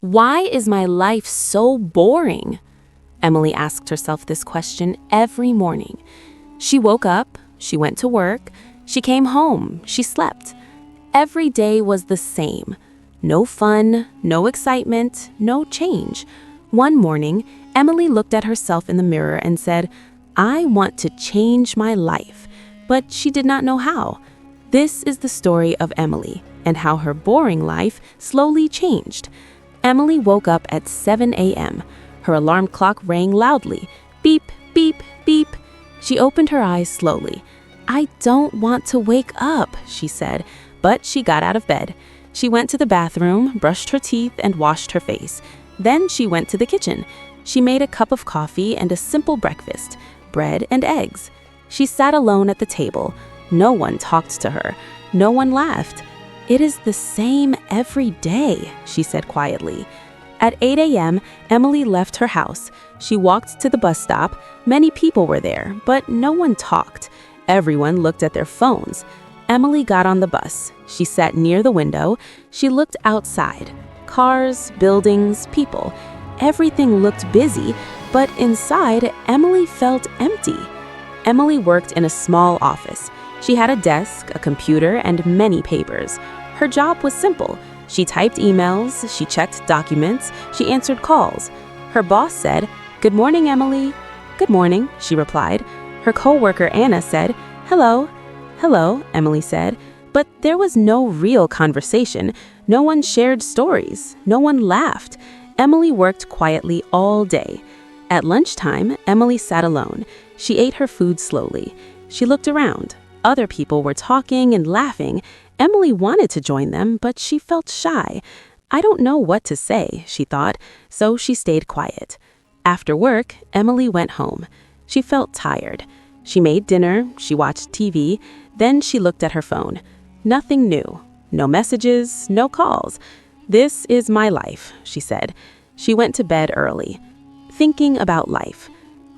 Why is my life so boring? Emily asked herself this question every morning. She woke up, she went to work, she came home, she slept. Every day was the same. No fun, no excitement, no change. One morning, Emily looked at herself in the mirror and said, "I want to change my life." But she did not know how. This is the story of Emily and how her boring life slowly changed. Emily woke up at 7 a.m. Her alarm clock rang loudly. Beep, beep, beep. She opened her eyes slowly. "I don't want to wake up," she said, but she got out of bed. She went to the bathroom, brushed her teeth, and washed her face. Then she went to the kitchen. She made a cup of coffee and a simple breakfast, bread and eggs. She sat alone at the table. No one talked to her. No one laughed. "It is the same every day," she said quietly. At 8 a.m., Emily left her house. She walked to the bus stop. Many people were there, but no one talked. Everyone looked at their phones. Emily got on the bus. She sat near the window. She looked outside. Cars, buildings, people. Everything looked busy, but inside, Emily felt empty. Emily worked in a small office. She had a desk, a computer, and many papers. Her job was simple. She typed emails, she checked documents, she answered calls. Her boss said, "Good morning, Emily." "Good morning," she replied. Her coworker Anna said, "Hello." "Hello," Emily said. But there was no real conversation. No one shared stories. No one laughed. Emily worked quietly all day. At lunchtime, Emily sat alone. She ate her food slowly. She looked around. Other people were talking and laughing. Emily wanted to join them, but she felt shy. "I don't know what to say," she thought, so she stayed quiet. After work, Emily went home. She felt tired. She made dinner, she watched TV, then she looked at her phone. Nothing new. No messages, no calls. "This is my life," she said. She went to bed early, thinking about life.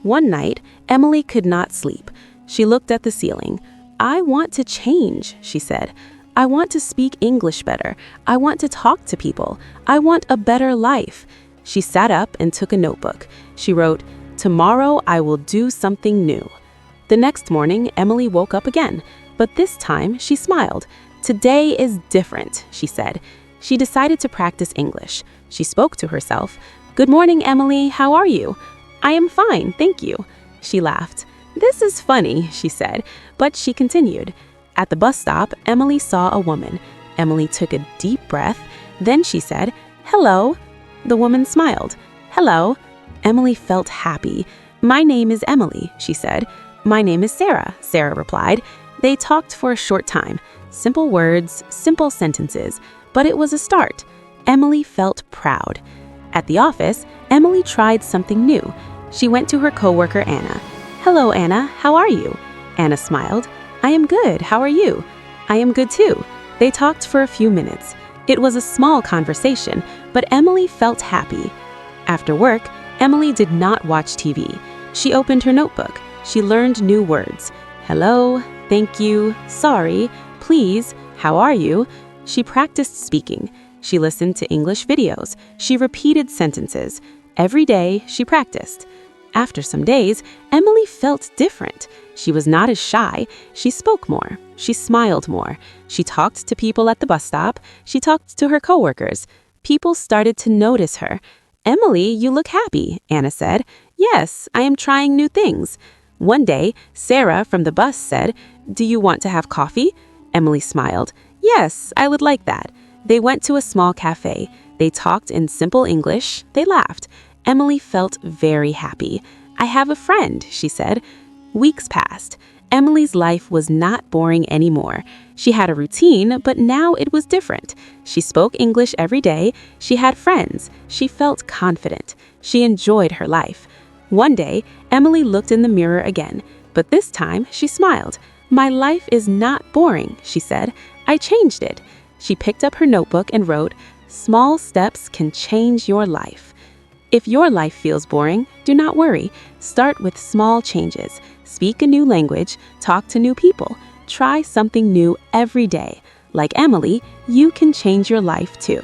One night, Emily could not sleep. She looked at the ceiling. "I want to change," she said. "I want to speak English better. I want to talk to people. I want a better life." She sat up and took a notebook. She wrote, "Tomorrow I will do something new." The next morning, Emily woke up again, but this time she smiled. "Today is different," she said. She decided to practice English. She spoke to herself. "Good morning, Emily. How are you?" "I am fine, thank you." She laughed. "This is funny," she said, but she continued. At the bus stop, Emily saw a woman. Emily took a deep breath. Then she said, "Hello." The woman smiled. "Hello." Emily felt happy. "My name is Emily," she said. "My name is Sarah," Sarah replied. They talked for a short time. Simple words, simple sentences, but it was a start. Emily felt proud. At the office, Emily tried something new. She went to her coworker Anna. "Hello, Anna. How are you?" Anna smiled. "I am good. How are you?" "I am good too." They talked for a few minutes. It was a small conversation, but Emily felt happy. After work, Emily did not watch TV. She opened her notebook. She learned new words. Hello, thank you, sorry, please, how are you? She practiced speaking. She listened to English videos. She repeated sentences. Every day, she practiced. After some days, Emily felt different. She was not as shy. She spoke more. She smiled more. She talked to people at the bus stop. She talked to her coworkers. People started to notice her. "Emily, you look happy," Anna said. "Yes, I am trying new things." One day, Sarah from the bus said, "Do you want to have coffee?" Emily smiled. "Yes, I would like that." They went to a small cafe. They talked in simple English. They laughed. Emily felt very happy. "I have a friend," she said. Weeks passed. Emily's life was not boring anymore. She had a routine, but now it was different. She spoke English every day. She had friends. She felt confident. She enjoyed her life. One day, Emily looked in the mirror again, but this time she smiled. "My life is not boring," she said. "I changed it." She picked up her notebook and wrote, "Small steps can change your life." If your life feels boring, do not worry. Start with small changes. Speak a new language, talk to new people. Try something new every day. Like Emily, you can change your life too.